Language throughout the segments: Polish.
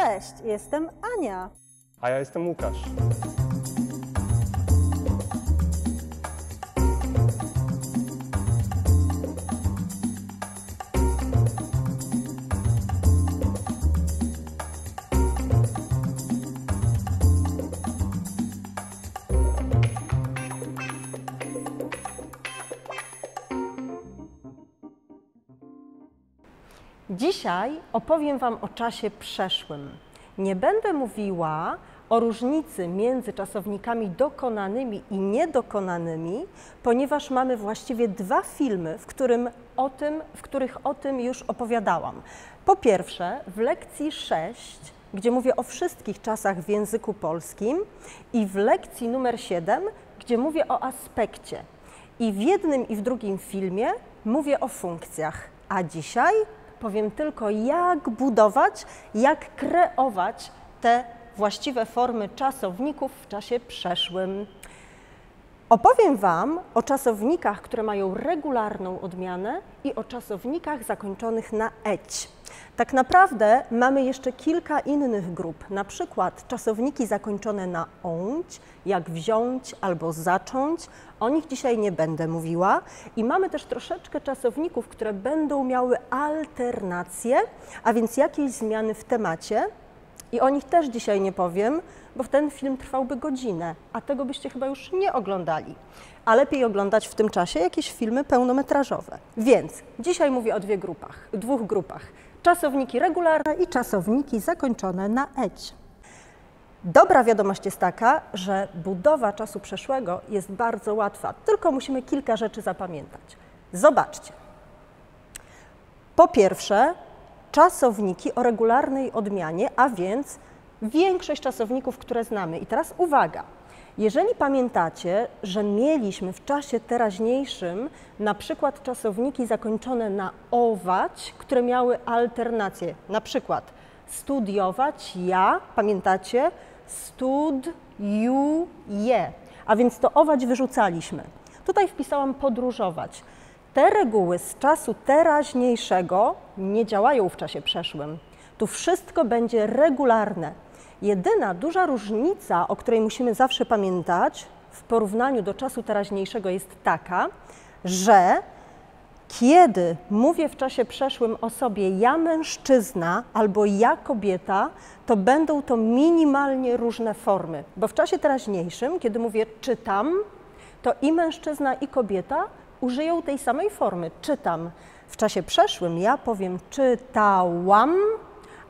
Cześć, jestem Ania. A ja jestem Łukasz. Dzisiaj opowiem Wam o czasie przeszłym. Nie będę mówiła o różnicy między czasownikami dokonanymi i niedokonanymi, ponieważ mamy właściwie dwa filmy, w których o tym już opowiadałam. Po pierwsze, w lekcji 6, gdzie mówię o wszystkich czasach w języku polskim, i w lekcji numer 7, gdzie mówię o aspekcie. I w jednym i w drugim filmie mówię o funkcjach, a dzisiaj powiem tylko, jak budować, jak kreować te właściwe formy czasowników w czasie przeszłym. Opowiem Wam o czasownikach, które mają regularną odmianę i o czasownikach zakończonych na eć. Tak naprawdę mamy jeszcze kilka innych grup, na przykład czasowniki zakończone na ąć, jak wziąć albo zacząć. O nich dzisiaj nie będę mówiła. I mamy też troszeczkę czasowników, które będą miały alternacje, a więc jakieś zmiany w temacie. I o nich też dzisiaj nie powiem, bo ten film trwałby godzinę, a tego byście chyba już nie oglądali. A lepiej oglądać w tym czasie jakieś filmy pełnometrażowe. Więc dzisiaj mówię o dwóch grupach. Czasowniki regularne i czasowniki zakończone na eć. Dobra wiadomość jest taka, że budowa czasu przeszłego jest bardzo łatwa, tylko musimy kilka rzeczy zapamiętać. Zobaczcie. Po pierwsze, czasowniki o regularnej odmianie, a więc większość czasowników, które znamy. I teraz uwaga, jeżeli pamiętacie, że mieliśmy w czasie teraźniejszym na przykład czasowniki zakończone na ować, które miały alternację, na przykład studiować, ja, pamiętacie, studiuje, a więc to ować wyrzucaliśmy. Tutaj wpisałam podróżować. Te reguły z czasu teraźniejszego nie działają w czasie przeszłym. Tu wszystko będzie regularne. Jedyna duża różnica, o której musimy zawsze pamiętać w porównaniu do czasu teraźniejszego jest taka, że kiedy mówię w czasie przeszłym o sobie ja mężczyzna albo ja kobieta, to będą to minimalnie różne formy. Bo w czasie teraźniejszym, kiedy mówię czytam, to i mężczyzna i kobieta użyją tej samej formy, czytam. W czasie przeszłym ja powiem czytałam,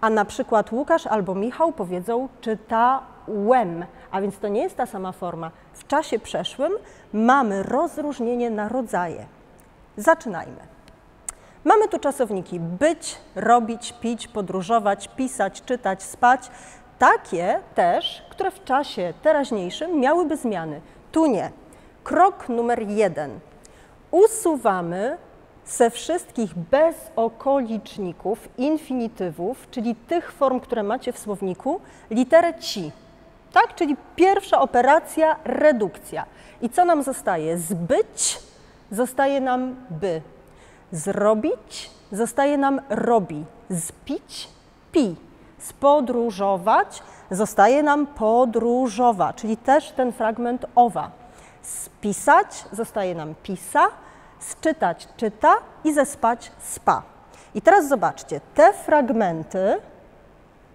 a na przykład Łukasz albo Michał powiedzą czytałem, a więc to nie jest ta sama forma. W czasie przeszłym mamy rozróżnienie na rodzaje. Zaczynajmy. Mamy tu czasowniki być, robić, pić, podróżować, pisać, czytać, spać. Takie też, które w czasie teraźniejszym miałyby zmiany. Tu nie. Krok numer 1. Usuwamy ze wszystkich bezokoliczników, infinitywów, czyli tych form, które macie w słowniku, literę ci. Tak? Czyli pierwsza operacja, redukcja. I co nam zostaje? Zbyć zostaje nam by. Zrobić zostaje nam robi. Zpić pi. Spodróżować zostaje nam podróżowa, czyli też ten fragment owa. Spisać zostaje nam pisa, sczytać czyta i zespać spa. I teraz zobaczcie, te fragmenty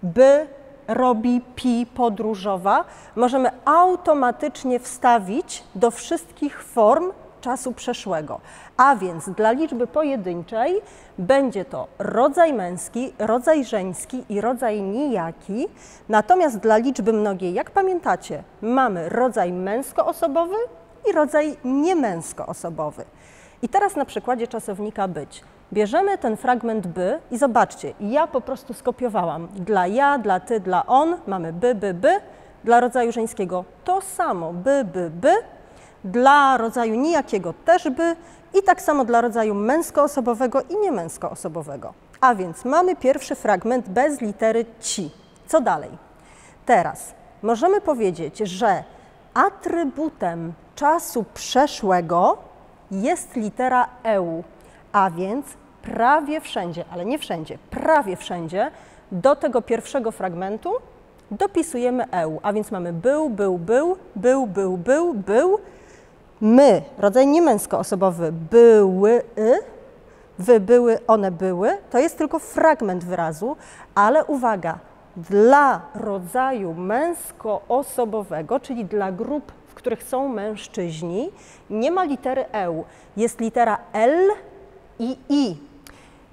by, robi, pi, podróżowa możemy automatycznie wstawić do wszystkich form czasu przeszłego. A więc dla liczby pojedynczej będzie to rodzaj męski, rodzaj żeński i rodzaj nijaki. Natomiast dla liczby mnogiej, jak pamiętacie, mamy rodzaj męskoosobowy i rodzaj niemęskoosobowy. I teraz na przykładzie czasownika być. Bierzemy ten fragment by i zobaczcie, ja po prostu skopiowałam. Dla ja, dla ty, dla on mamy by, by, by. Dla rodzaju żeńskiego to samo by, by, by. Dla rodzaju nijakiego też by. I tak samo dla rodzaju męskoosobowego i niemęskoosobowego. A więc mamy pierwszy fragment bez litery ci. Co dalej? Teraz możemy powiedzieć, że atrybutem czasu przeszłego jest litera eu, a więc prawie wszędzie, ale nie wszędzie, prawie wszędzie do tego pierwszego fragmentu dopisujemy EU, a więc mamy był, był, był, był, był, był, był, my, rodzaj niemęskoosobowy, były, wy były, one były, to jest tylko fragment wyrazu, ale uwaga, dla rodzaju męskoosobowego, czyli dla grup, w których są mężczyźni, nie ma litery EU, jest litera L i I.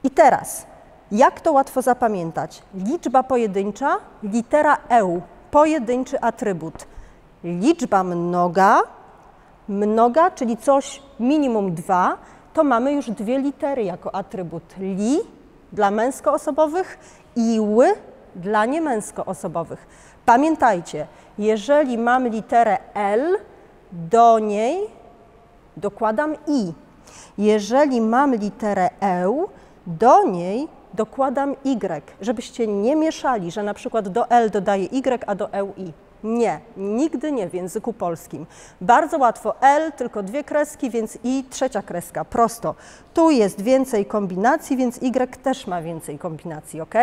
I teraz, jak to łatwo zapamiętać? Liczba pojedyncza, litera EU, pojedynczy atrybut. Liczba mnoga, mnoga, czyli coś minimum 2, to mamy już 2 litery jako atrybut. Li dla męskoosobowych i ły dla niemęskoosobowych. Pamiętajcie, jeżeli mam literę L, do niej dokładam I. Jeżeli mam literę EU, do niej dokładam Y, żebyście nie mieszali, że na przykład do L dodaję Y, a do EU I. Nie, nigdy nie w języku polskim. Bardzo łatwo L, tylko 2 kreski, więc I, 3. kreska, prosto. Tu jest więcej kombinacji, więc Y też ma więcej kombinacji, ok?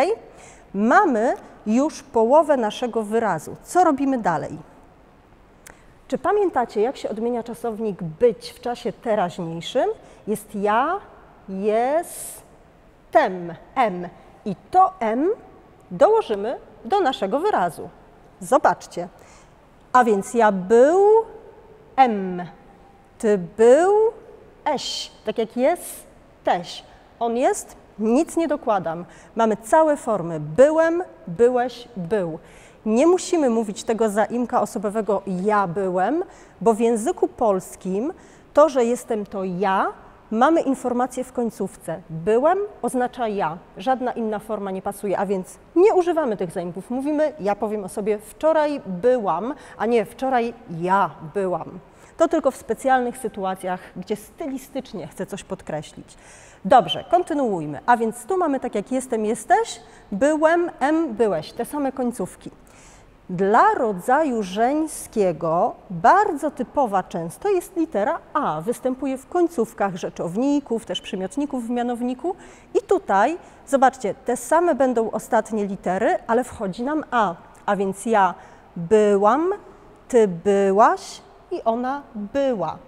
Mamy już połowę naszego wyrazu. Co robimy dalej? Czy pamiętacie, jak się odmienia czasownik być w czasie teraźniejszym? Jest ja, jestem, M. I to M dołożymy do naszego wyrazu. Zobaczcie. A więc ja był, M. Ty był, eś. Tak jak jest, teś. On jest, nic nie dokładam. Mamy całe formy. Byłem, byłeś, był. Nie musimy mówić tego zaimka osobowego ja byłem, bo w języku polskim to, że jestem to ja, mamy informację w końcówce. Byłem oznacza ja. Żadna inna forma nie pasuje, a więc nie używamy tych zaimków. Mówimy, ja powiem o sobie wczoraj byłam, a nie wczoraj ja byłam. To tylko w specjalnych sytuacjach, gdzie stylistycznie chcę coś podkreślić. Dobrze, kontynuujmy. A więc tu mamy tak jak jestem, jesteś, byłem, byłeś. Te same końcówki. Dla rodzaju żeńskiego bardzo typowa często jest litera A. Występuje w końcówkach rzeczowników, też przymiotników w mianowniku. I tutaj, zobaczcie, te same będą ostatnie litery, ale wchodzi nam A. A więc ja byłam, ty byłaś i ona była.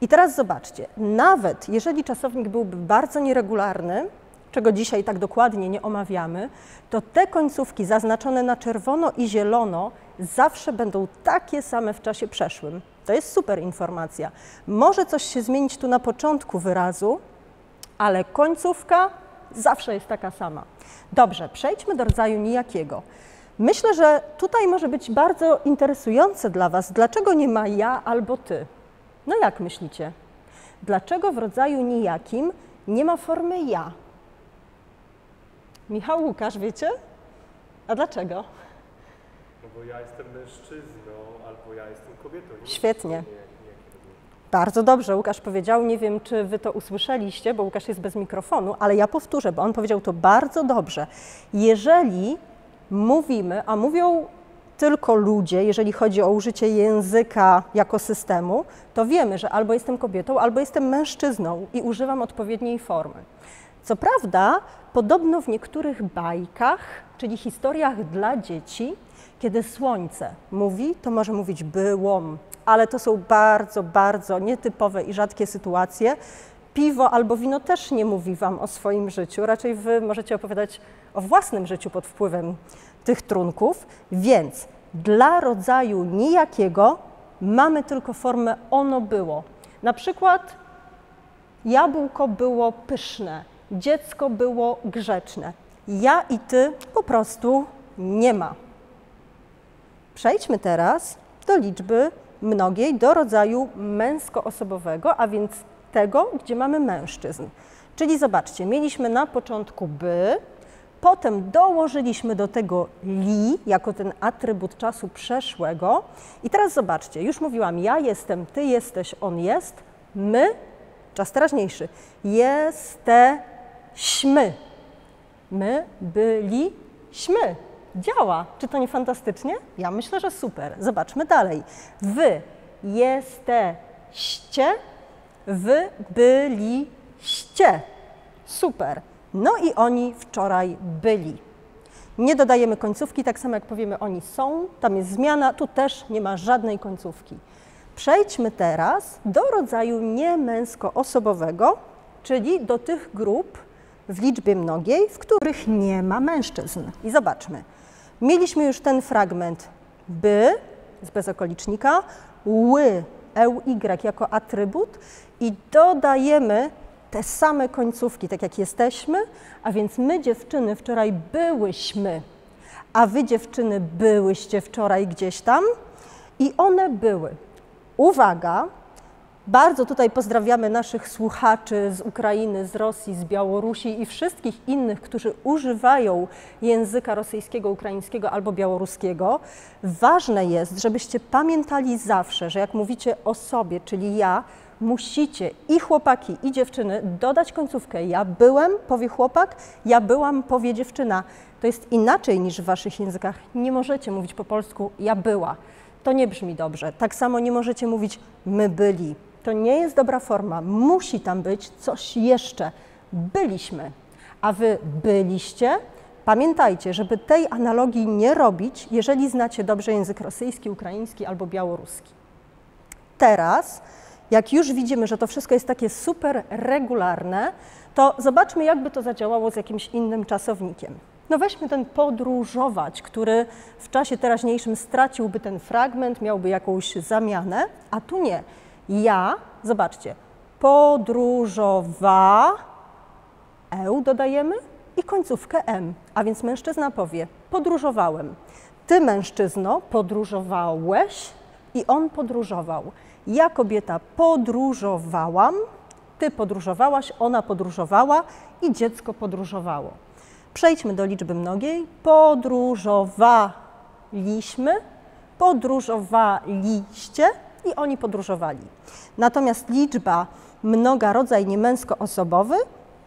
I teraz zobaczcie, nawet jeżeli czasownik byłby bardzo nieregularny, czego dzisiaj tak dokładnie nie omawiamy, to te końcówki zaznaczone na czerwono i zielono zawsze będą takie same w czasie przeszłym. To jest super informacja. Może coś się zmienić tu na początku wyrazu, ale końcówka zawsze jest taka sama. Dobrze, przejdźmy do rodzaju nijakiego. Myślę, że tutaj może być bardzo interesujące dla Was, dlaczego nie ma ja albo ty. No jak myślicie? Dlaczego w rodzaju nijakim nie ma formy ja? Michał, Łukasz, wiecie? A dlaczego? No bo ja jestem mężczyzną albo ja jestem kobietą. Świetnie. Bardzo dobrze Łukasz powiedział. Nie wiem, czy Wy to usłyszeliście, bo Łukasz jest bez mikrofonu, ale ja powtórzę, bo on powiedział to bardzo dobrze. Jeżeli mówimy, a mówią tylko ludzie, jeżeli chodzi o użycie języka jako systemu, to wiemy, że albo jestem kobietą, albo jestem mężczyzną i używam odpowiedniej formy. Co prawda, podobno w niektórych bajkach, czyli historiach dla dzieci, kiedy słońce mówi, to może mówić byłom, ale to są bardzo, bardzo nietypowe i rzadkie sytuacje. Piwo albo wino też nie mówi Wam o swoim życiu, raczej Wy możecie opowiadać o własnym życiu pod wpływem tych trunków, więc dla rodzaju nijakiego mamy tylko formę ono było. Na przykład jabłko było pyszne, dziecko było grzeczne. Ja i ty po prostu nie ma. Przejdźmy teraz do liczby mnogiej, do rodzaju męskoosobowego, a więc tego, gdzie mamy mężczyzn. Czyli zobaczcie, mieliśmy na początku by, potem dołożyliśmy do tego li, jako ten atrybut czasu przeszłego. I teraz zobaczcie, już mówiłam, ja jestem, ty jesteś, on jest, my, czas teraźniejszy, jesteśmy. My byliśmy. Działa. Czy to nie fantastycznie? Ja myślę, że super. Zobaczmy dalej. Wy jesteście, wy byliście. Super. No i oni wczoraj byli. Nie dodajemy końcówki, tak samo jak powiemy oni są, tam jest zmiana, tu też nie ma żadnej końcówki. Przejdźmy teraz do rodzaju niemęskoosobowego, czyli do tych grup w liczbie mnogiej, w których nie ma mężczyzn. I zobaczmy, mieliśmy już ten fragment by z bezokolicznika, ły, EY jako atrybut i dodajemy te same końcówki, tak jak jesteśmy, a więc my dziewczyny wczoraj byłyśmy, a wy dziewczyny byłyście wczoraj gdzieś tam i one były. Uwaga, bardzo tutaj pozdrawiamy naszych słuchaczy z Ukrainy, z Rosji, z Białorusi i wszystkich innych, którzy używają języka rosyjskiego, ukraińskiego albo białoruskiego. Ważne jest, żebyście pamiętali zawsze, że jak mówicie o sobie, czyli ja, musicie i chłopaki, i dziewczyny dodać końcówkę. Ja byłem, powie chłopak, ja byłam, powie dziewczyna. To jest inaczej niż w waszych językach. Nie możecie mówić po polsku ja była. To nie brzmi dobrze. Tak samo nie możecie mówić my byli. To nie jest dobra forma. Musi tam być coś jeszcze. Byliśmy, a wy byliście. Pamiętajcie, żeby tej analogii nie robić, jeżeli znacie dobrze język rosyjski, ukraiński albo białoruski. Teraz, jak już widzimy, że to wszystko jest takie super regularne, to zobaczmy, jakby to zadziałało z jakimś innym czasownikiem. No weźmy ten podróżować, który w czasie teraźniejszym straciłby ten fragment, miałby jakąś zamianę, a tu nie. Ja, zobaczcie, podróżowa, dodajemy i końcówkę m, a więc mężczyzna powie podróżowałem. Ty, mężczyzno, podróżowałeś i on podróżował. Ja, kobieta, podróżowałam, ty podróżowałaś, ona podróżowała i dziecko podróżowało. Przejdźmy do liczby mnogiej. Podróżowaliśmy, podróżowaliście i oni podróżowali. Natomiast liczba mnoga, rodzaj niemęskoosobowy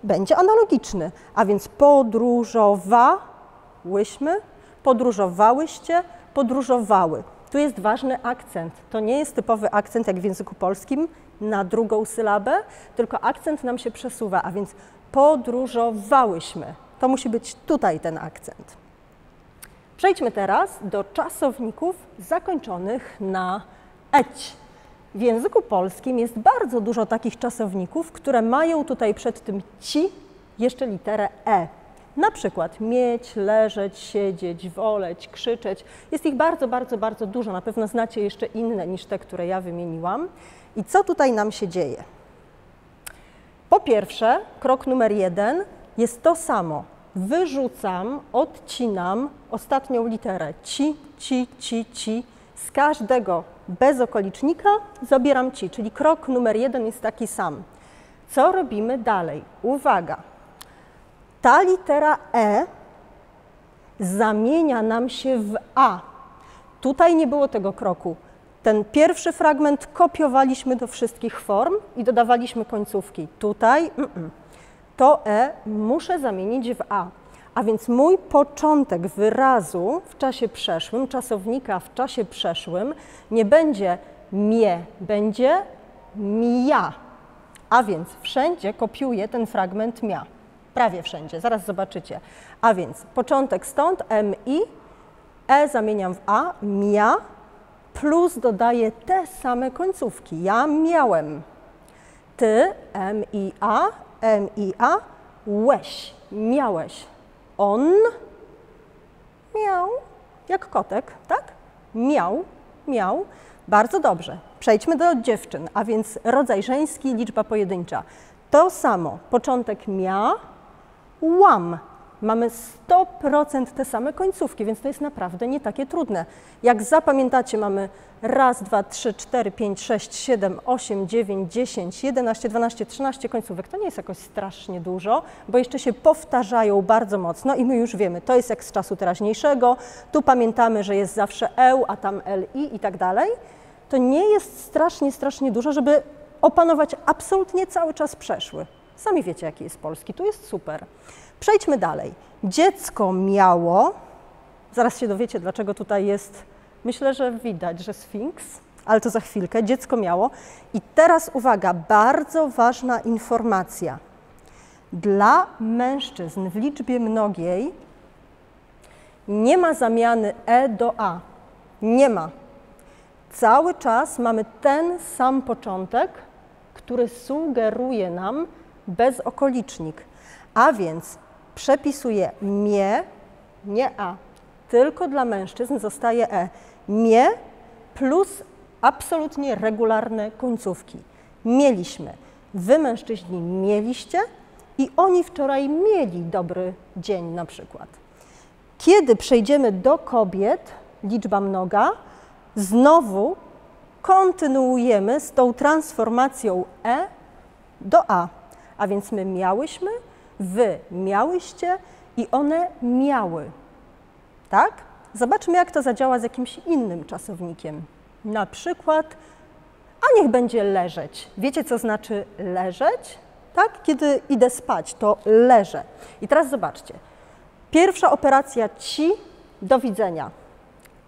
będzie analogiczny, a więc podróżowałyśmy, podróżowałyście, podróżowały. Tu jest ważny akcent. To nie jest typowy akcent jak w języku polskim na drugą sylabę, tylko akcent nam się przesuwa, a więc podróżowałyśmy. To musi być tutaj ten akcent. Przejdźmy teraz do czasowników zakończonych na eć. W języku polskim jest bardzo dużo takich czasowników, które mają tutaj przed tym ci jeszcze literę e. Na przykład mieć, leżeć, siedzieć, woleć, krzyczeć. Jest ich bardzo, bardzo, bardzo dużo. Na pewno znacie jeszcze inne niż te, które ja wymieniłam. I co tutaj nam się dzieje? Po pierwsze, krok numer 1 jest to samo. Wyrzucam, odcinam ostatnią literę ci, ci, ci, ci. Z każdego bezokolicznika zabieram ci, czyli krok numer 1 jest taki sam. Co robimy dalej? Uwaga! Ta litera e zamienia nam się w a. Tutaj nie było tego kroku. Ten pierwszy fragment kopiowaliśmy do wszystkich form i dodawaliśmy końcówki. Tutaj to e muszę zamienić w a. A więc mój początek wyrazu w czasie przeszłym, czasownika w czasie przeszłym nie będzie mie, będzie mia. A więc wszędzie kopiuję ten fragment mia. Prawie wszędzie, zaraz zobaczycie. A więc początek stąd, mi, e zamieniam w a, mia, plus dodaję te same końcówki. Ja miałem. Ty, mi-a, łeś, miałeś. On miał, jak kotek, tak? Miał, miał. Bardzo dobrze. Przejdźmy do dziewczyn, a więc rodzaj żeński, liczba pojedyncza. To samo. Początek mia, łam. Mamy 100% te same końcówki, więc to jest naprawdę nie takie trudne. Jak zapamiętacie, mamy raz, 2, 3, 4, 5, 6, 7, 8, 9, 10, 11, 12, 13 końcówek. To nie jest jakoś strasznie dużo, bo jeszcze się powtarzają bardzo mocno i my już wiemy, to jest jak z czasu teraźniejszego. Tu pamiętamy, że jest zawsze a tam li i tak dalej. To nie jest strasznie dużo, żeby opanować absolutnie cały czas przeszły. Sami wiecie, jaki jest polski. Tu jest super. Przejdźmy dalej. Dziecko miało, zaraz się dowiecie, dlaczego tutaj jest, myślę, że widać, że sfinks, ale to za chwilkę. Dziecko miało. I teraz uwaga, bardzo ważna informacja. Dla mężczyzn w liczbie mnogiej Nie ma zamiany e do a. Nie ma. Cały czas mamy ten sam początek, który sugeruje nam bezokolicznik. A więc przepisuję mie, nie a. Tylko dla mężczyzn zostaje e. Mie plus absolutnie regularne końcówki. Mieliśmy. Wy, mężczyźni, mieliście i oni wczoraj mieli dobry dzień na przykład. Kiedy przejdziemy do kobiet, liczba mnoga, znowu kontynuujemy z tą transformacją e do a. A więc my miałyśmy, wy miałyście i one miały. Tak? Zobaczmy, jak to zadziała z jakimś innym czasownikiem. Na przykład, a niech będzie leżeć. Wiecie, co znaczy leżeć? Tak? Kiedy idę spać, to leżę. I teraz zobaczcie. Pierwsza operacja ci, do widzenia.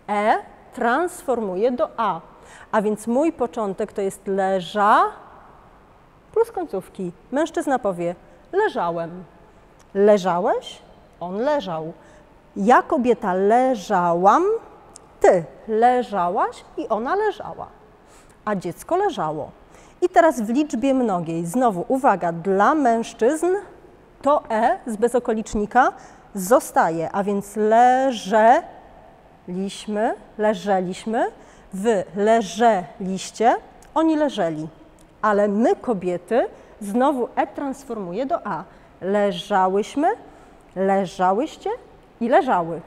E transformuje do a. A więc mój początek to jest leża plus końcówki. Mężczyzna powie leżałem. Leżałeś? On leżał. Ja, kobieta, leżałam, ty leżałaś i ona leżała, a dziecko leżało. I teraz w liczbie mnogiej, znowu uwaga, dla mężczyzn to e z bezokolicznika zostaje, a więc leżeliśmy, wy leżeliście, oni leżeli, ale my, kobiety, znowu e transformuje do a. Leżałyśmy, leżałyście i leżały.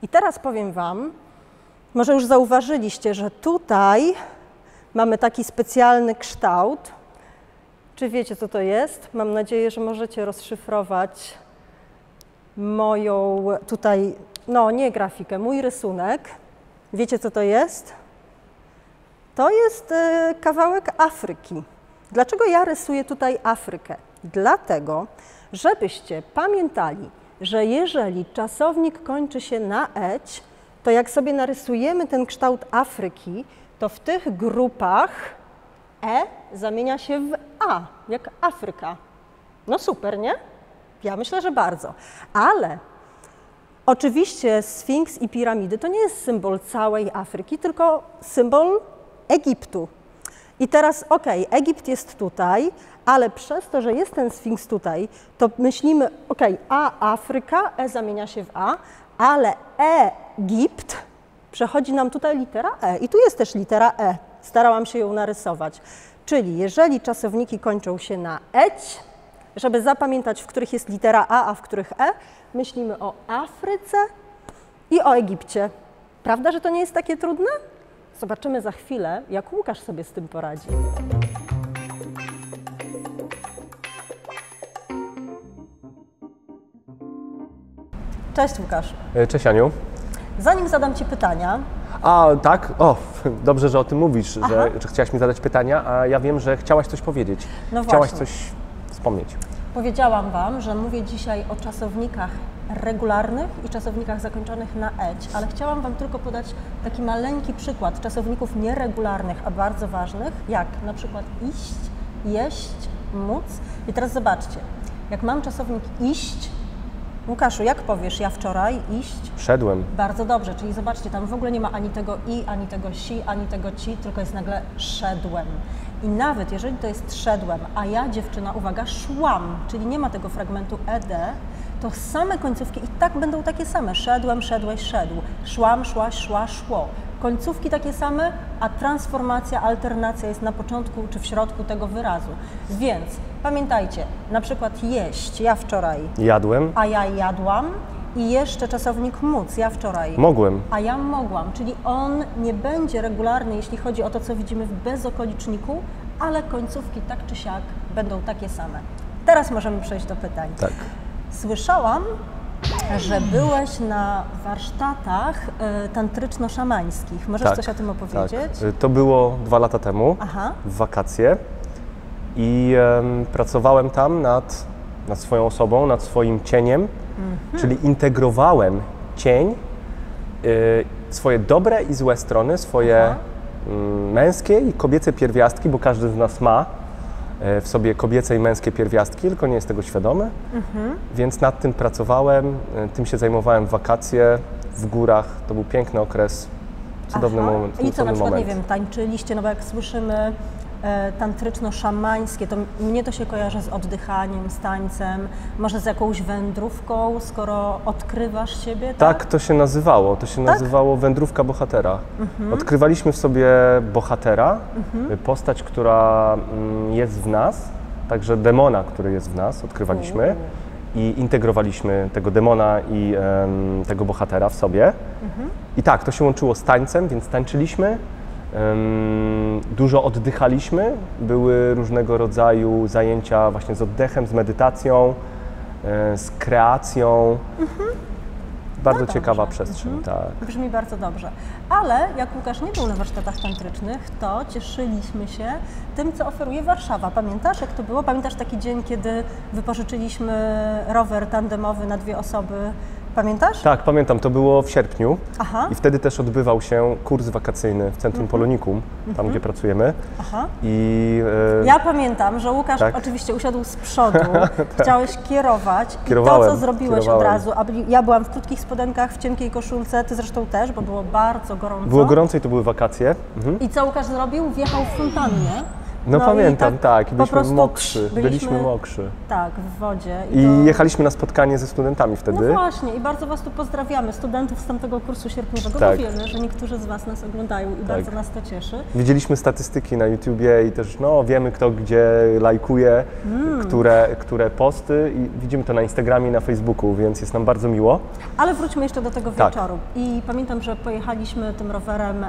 I teraz powiem wam, może już zauważyliście, że tutaj mamy taki specjalny kształt. Czy wiecie, co to jest? Mam nadzieję, że możecie rozszyfrować moją tutaj, no nie grafikę, mój rysunek. Wiecie, co to jest? To jest kawałek Afryki. Dlaczego ja rysuję tutaj Afrykę? Dlatego, żebyście pamiętali, że jeżeli czasownik kończy się na eć, to jak sobie narysujemy ten kształt Afryki, to w tych grupach e zamienia się w a, jak Afryka. No super, nie? Ja myślę, że bardzo. Ale oczywiście Sfinks i piramidy to nie jest symbol całej Afryki, tylko symbol Egiptu. I teraz, okej, Egipt jest tutaj, ale przez to, że jest ten Sfinks tutaj, to myślimy, a Afryka, e zamienia się w a, ale Egipt przechodzi nam tutaj litera e i tu jest też litera e. Starałam się ją narysować. Czyli jeżeli czasowniki kończą się na eć, żeby zapamiętać, w których jest litera a w których e, myślimy o Afryce i o Egipcie. Prawda, że to nie jest takie trudne? Zobaczymy za chwilę, jak Łukasz sobie z tym poradzi. Cześć Łukasz. Cześć Aniu. Zanim zadam Ci pytania... A tak? O, dobrze, że o tym mówisz, że chciałaś mi zadać pytania, a ja wiem, że chciałaś coś powiedzieć. No chciałaś właśnie. coś wspomnieć. Powiedziałam Wam, że mówię dzisiaj o czasownikach regularnych i czasownikach zakończonych na eć, ale chciałam Wam tylko podać taki maleńki przykład czasowników nieregularnych, a bardzo ważnych, jak na przykład iść, jeść, móc. I teraz zobaczcie, jak mam czasownik iść, Łukaszu, jak powiesz ja wczoraj iść? Szedłem. Bardzo dobrze, czyli zobaczcie, tam w ogóle nie ma ani tego i, ani tego si, ani tego ci, tylko jest nagle szedłem. I nawet jeżeli to jest szedłem, a ja, dziewczyna, uwaga, szłam, czyli nie ma tego fragmentu ed, to same końcówki i tak będą takie same. Szedłem, szedłeś, szedł. Szłam, szłaś, szła, szło. Końcówki takie same, a transformacja, alternacja jest na początku czy w środku tego wyrazu. Więc pamiętajcie, na przykład jeść, ja wczoraj. Jadłem. A ja jadłam. I jeszcze czasownik móc, ja wczoraj. Mogłem. A ja mogłam, czyli on nie będzie regularny, jeśli chodzi o to, co widzimy w bezokoliczniku, ale końcówki tak czy siak będą takie same. Teraz możemy przejść do pytań. Tak. Słyszałam, że byłeś na warsztatach tantryczno-szamańskich. Możesz coś o tym opowiedzieć? Tak. To było 2 lata temu, w wakacje i pracowałem tam nad swoją osobą, nad swoim cieniem, czyli integrowałem cień, swoje dobre i złe strony, swoje męskie i kobiece pierwiastki, bo każdy z nas ma w sobie kobiece i męskie pierwiastki, tylko nie jest tego świadomy. Więc nad tym pracowałem, tym się zajmowałem w wakacje, w górach. To był piękny okres, cudowny moment. I co, na przykład, moment. nie wiem, tańczyliście, no bo jak słyszymy tantryczno-szamańskie, to mnie to się kojarzy z oddychaniem, z tańcem, może z jakąś wędrówką, skoro odkrywasz siebie, tak? Tak, to się nazywało. To się nazywało wędrówka bohatera. Odkrywaliśmy w sobie bohatera, postać, która jest w nas, także demona, który jest w nas, odkrywaliśmy i integrowaliśmy tego demona i tego bohatera w sobie. I tak, to się łączyło z tańcem, więc tańczyliśmy. Dużo oddychaliśmy, były różnego rodzaju zajęcia właśnie z oddechem, z medytacją, z kreacją. Bardzo ciekawa przestrzeń, tak. Brzmi bardzo dobrze. Ale jak Łukasz nie był na warsztatach tantrycznych, to cieszyliśmy się tym, co oferuje Warszawa. Pamiętasz, jak to było? Pamiętasz taki dzień, kiedy wypożyczyliśmy rower tandemowy na 2 osoby? Pamiętasz? Tak, pamiętam, to było w sierpniu i wtedy też odbywał się kurs wakacyjny w Centrum Polonikum, tam gdzie pracujemy. Ja pamiętam, że Łukasz oczywiście usiadł z przodu, chciałeś kierować i to, co zrobiłeś od razu, ja byłam w krótkich spodenkach, w cienkiej koszulce, ty zresztą też, bo było bardzo gorąco. Było gorąco i to były wakacje. I co Łukasz zrobił? Wjechał w fontannę. No pamiętam, tak. I byliśmy mokrzy. Byliśmy mokrzy. Tak, w wodzie. I jechaliśmy na spotkanie ze studentami wtedy. No właśnie, i bardzo Was tu pozdrawiamy, studentów z tamtego kursu sierpniowego, bo wiemy, że niektórzy z Was nas oglądają i bardzo nas to cieszy. Widzieliśmy statystyki na YouTubie i też wiemy, kto gdzie lajkuje, które posty i widzimy to na Instagramie i na Facebooku, więc jest nam bardzo miło. Ale wróćmy jeszcze do tego wieczoru. I pamiętam, że pojechaliśmy tym rowerem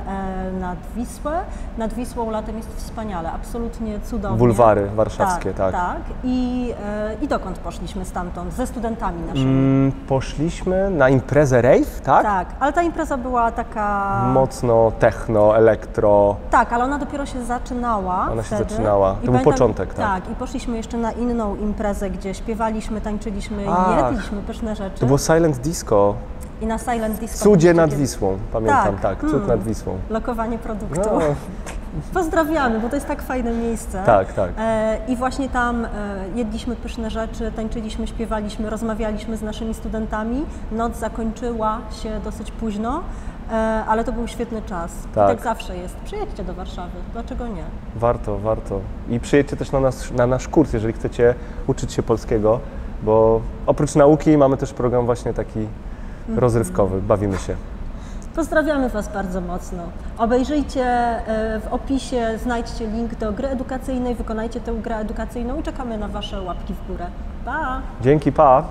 nad Wisłę. Nad Wisłą latem jest wspaniale, absolutnie cudownie. Bulwary warszawskie, tak. I dokąd poszliśmy stamtąd? Ze studentami naszymi? Poszliśmy na imprezę rave, tak? Tak, ale ta impreza była taka... Mocno techno, elektro. Tak, ale ona dopiero się zaczynała. Ona się zaczynała. To był początek, tak. Tak, i poszliśmy jeszcze na inną imprezę, gdzie śpiewaliśmy, tańczyliśmy i jedliśmy pyszne rzeczy. To było Silent Disco. I na Silent Disco. Cudzie nad Wisłą, pamiętam, tak. Cud nad Wisłą. Lokowanie produktu. Pozdrawiamy, bo to jest tak fajne miejsce. Tak, tak. I właśnie tam jedliśmy pyszne rzeczy, tańczyliśmy, śpiewaliśmy, rozmawialiśmy z naszymi studentami. Noc zakończyła się dosyć późno, ale to był świetny czas. Tak. I tak zawsze jest. Przyjedźcie do Warszawy, dlaczego nie? Warto, warto. I przyjedźcie też na nasz kurs, jeżeli chcecie uczyć się polskiego, bo oprócz nauki mamy też program właśnie taki rozrywkowy, bawimy się. Pozdrawiamy Was bardzo mocno. Obejrzyjcie w opisie, znajdźcie link do gry edukacyjnej, wykonajcie tę grę edukacyjną i czekamy na Wasze łapki w górę. Pa! Dzięki, pa!